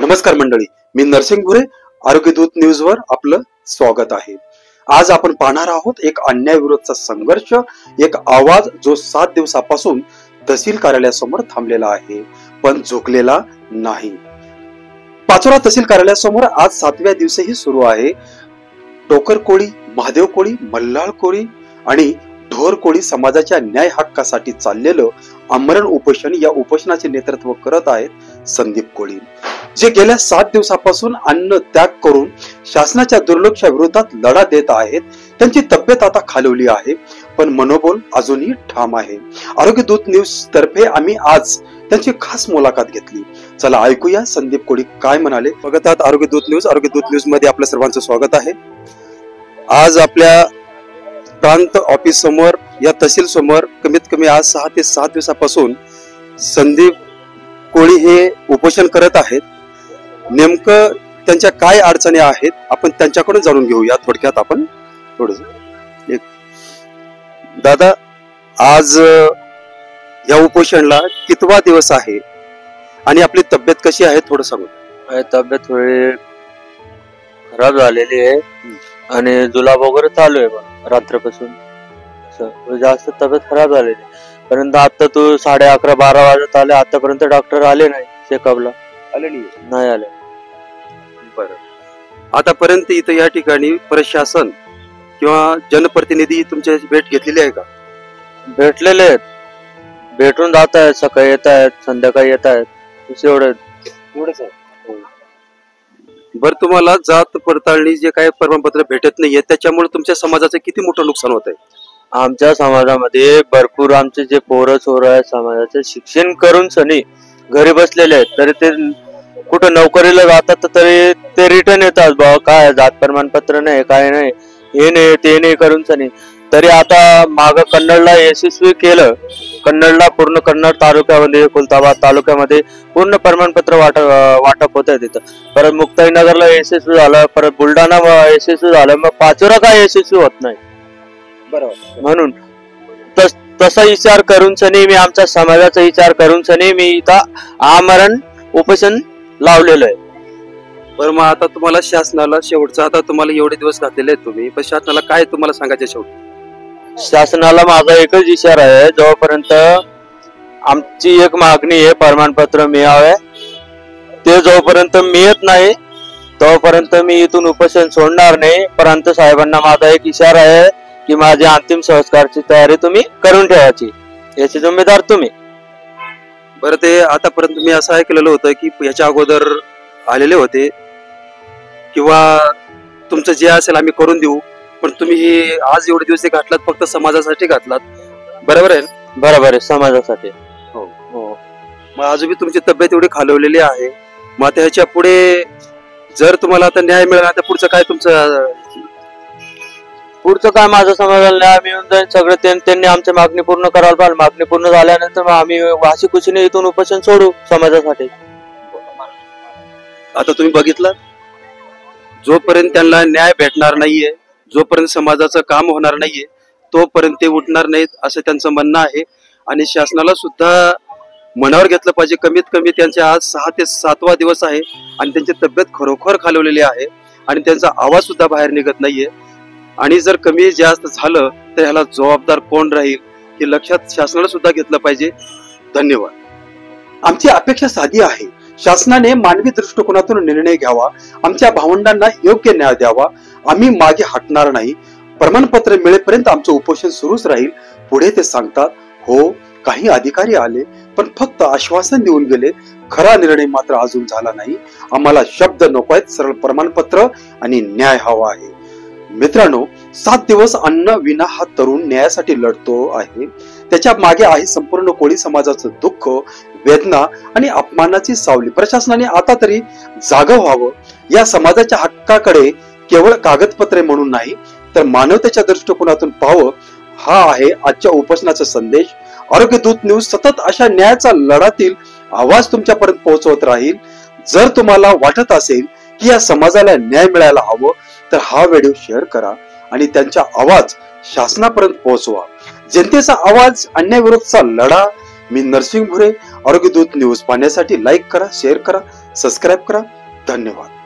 नमस्कार मंडळी, मी नरसिंग भुरे, आरोग्य दूत न्यूज वर आपलं स्वागत आहे। आज आपण पाहणार आहोत एक अन्यायाविरोधाचा संघर्ष, एक आवाज जो 7 दिवसापासून तहसील कार्यालयासमोर थांबलेला आहे पण झुकलेला नाही। पाचोरा तहसील कार्यालयासमोर आज 7व्या दिवसही सुरू आहे। टोकर कोळी, महादेव कोळी, मल्हार कोळी आणि ढोर कोळी समाजाच्या न्याय हक्कासाठी चाललेलं आमरण उपोषण, या उपोषणाचे नेतृत्व करत आहेत संदीप कोळी, जे गेल्या 7 दिवसापासून अन्न त्याग करून शासनाच्या दुर्लक्षा विरोधात लढा देत आहेत। त्यांची तब्येत आता खालवली आहे पण मनोबल अजूनही ठाम आहे। आरोग्य दूत न्यूज तर्फे आम्ही आज त्यांची खास मुलाखत घेतली। चला ऐकूया संदीप कोळी काय म्हणाले। बघत आहात आरोग्य दूत न्यूज। आरोग्य दूत न्यूज मध्ये आपल्या सर्वांचं स्वागत आहे। आज आपल्या प्रांत ऑफिस समोर, या तहसील समोर कमीत कमी आज 6 ते 7 दिवसापासून संदीप कोळी हे उपोषण करत आहेत। नेमकं त्यांच्या काय अडचणी आहेत आपण त्यांच्याकडून जाणून घेऊया थोडक्यात। आपण थोडं दादा, आज या उपोषणाला कितवा दिवस आहे आणि आपली तब्येत कशी आहे थोडं सांगू। तब्येत थोडी खराब झालेली आहे आणि जुलाब वगैरे चालू आहे रात्रीपासून। जास्त तब्येत खराब झालेली, परंतु आता तू 11:30-12 वाजत आले, आतापर्यंत डॉक्टर आले नाही चेकअपला। आले नाही आले। बरं, आतापर्यंत इथं या ठिकाणी प्रशासन किंवा जनप्रतिनिधी तुमच्याशी भेट घेतलेली आहे का? भेटलेले आहेत, भेटून जात आहेत, सकाळी येत आहेत, संध्याकाळी येत आहेत, एवढंच आहे। बरं, तुम्हाला जात पडताळणी जे काही प्रमाणपत्र भेटत नाहीये त्याच्यामुळे तुमच्या समाजाचं किती मोठं नुकसान होत आहे? आमच्या समाजामध्ये भरपूर आमचे जे पोरं सोर आहेत समाजाचे, शिक्षण करून सनी घरी बसलेले आहेत, तरी ते कुठं नोकरीला जातात तरी ते रिटर्न येतात। बाबा काय जात प्रमाणपत्र नाही, काय नाही, हे नाही ते नाही करून सनी। तरी आता माग कन्नडला यशस्वी केलं, कन्नडला पूर्ण कन्नड तालुक्यामध्ये, खुलताबाद तालुक्यामध्ये पूर्ण प्रमाणपत्र वाटप होत आहे तिथं। परत मुक्ताईनगरला यशस्वी झालं, परत बुलढाणा यशस्वी झालं, मग पाचोरा काय यशस्वी होत नाही? बरोबर, म्हणून तसा विचार करून सनी मी, आमच्या समाजाचा विचार करून सनी मी इथं आमरण उपोषण लावलेलं आहे। बरं, मग आता तुम्हाला शासनाला शेवटचा, आता तुम्हाला एवढे दिवस घातलेले आहेत तुम्ही, पण शासनाला काय तुम्हाला सांगायचं शेवटी? शासनाला माझा एकच विचार आहे, जोपर्यंत आमची एक मागणी आहे प्रमाणपत्र मिळावे, ते जोपर्यंत मिळत नाही तोपर्यंत मी इथून उपोषण सोडणार नाही। परंतु साहेबांना माझा एक इशारा आहे की माझी अंतिम संस्कारची तयारी तुम्ही करून ठेवायची, याची जिम्मेदार तुम्ही। बरं, ते आतापर्यंत मी असं ऐकलेलं होतं की याच्या अगोदर आलेले होते किंवा तुमचं जे असेल आम्ही करून देऊ, पण तुम्ही हे आज एवढे दिवस घातलात फक्त समाजासाठी घातलात, बरोबर आहे? बरोबर आहे, समाजासाठी। हो हो। मग अजूनही तुमची तब्येत एवढी खालवलेली आहे, मग आता ह्याच्या पुढे जर तुम्हाला आता न्याय मिळाला तर पुढचं काय तुमचं? पुढचं काय, माझ्या समाजाला न्याय मिळून जाईल सगळं, त्यांनी आमची मागणी पूर्ण करायला पाहिजे। मागणी पूर्ण झाल्यानंतर मग आम्ही वाशी कुशीने इथून उपोषण सोडू समाजासाठी। आता तुम्ही बघितलं, जोपर्यंत त्यांना न्याय भेटणार नाहीये, जोपर्यंत समाजाचं काम होणार नाहीये, तोपर्यंत ते उठणार नाहीत असं त्यांचं म्हणणं आहे। आणि शासनाला सुद्धा मनावर घेतलं पाहिजे। कमीत कमी त्यांच्या आज 6 ते 7वा दिवस आहे आणि त्यांची तब्येत खरोखर खालवलेली आहे आणि त्यांचा आवाज सुद्धा बाहेर निघत नाहीये। आणि जर कमी जास्त झालं तर ह्याला जबाबदार कोण राहील हे लक्षात शासनाला सुद्धा घेतलं पाहिजे। धन्यवाद। आमची अपेक्षा साधी आहे, शासनाने मानवी दृष्टिकोनातून निर्णय घ्यावा, आमच्या भावंडांना योग्य न्याय द्यावा। आम्ही मागे हटणार नाही, प्रमाणपत्र मिळेपर्यंत आमचं उपोषण सुरूच राहील। पुढे ते सांगतात, हो काही अधिकारी आले पण फक्त आश्वासन देऊन गेले, खरा निर्णय मात्र अजून झाला नाही। आम्हाला शब्द नको आहेत, सरळ प्रमाणपत्र आणि न्याय हवा आहे। मित्रांनो, 7 दिवस अन्न विना हा तरुण न्यायासाठी लढतो आहे। त्याच्या मागे आहे संपूर्ण कोळी समाजाचं दुःख, वेदना आणि अपमानाची सावली। प्रशासनाने आता तरी जागं व्हावं, या समाजाच्या हक्काकडे केवळ कागदपत्रे म्हणून नाही तर मानवतेच्या दृष्टिकोनातून पाहावं, हा आहे आजच्या उपोषणाचा संदेश। आरोग्य दूत न्यूज सतत अशा न्यायाचा लढातील आवाज तुमच्यापर्यंत पोहोचवत राहील। जर तुम्हाला वाटत असेल की या समाजाला न्याय मिळायला हवं तर हा व्हिडिओ शेअर करा आणि त्यांचा आवाज शासनापर्यंत पोहोचवा। जनतेचा आवाज, अन्यायाविरोधाचा लढा। मी नरसिंग भुरे, आरोग्य दूत न्यूज पाहण्यासाठी लाईक करा, शेअर करा, सबस्क्राईब करा। धन्यवाद.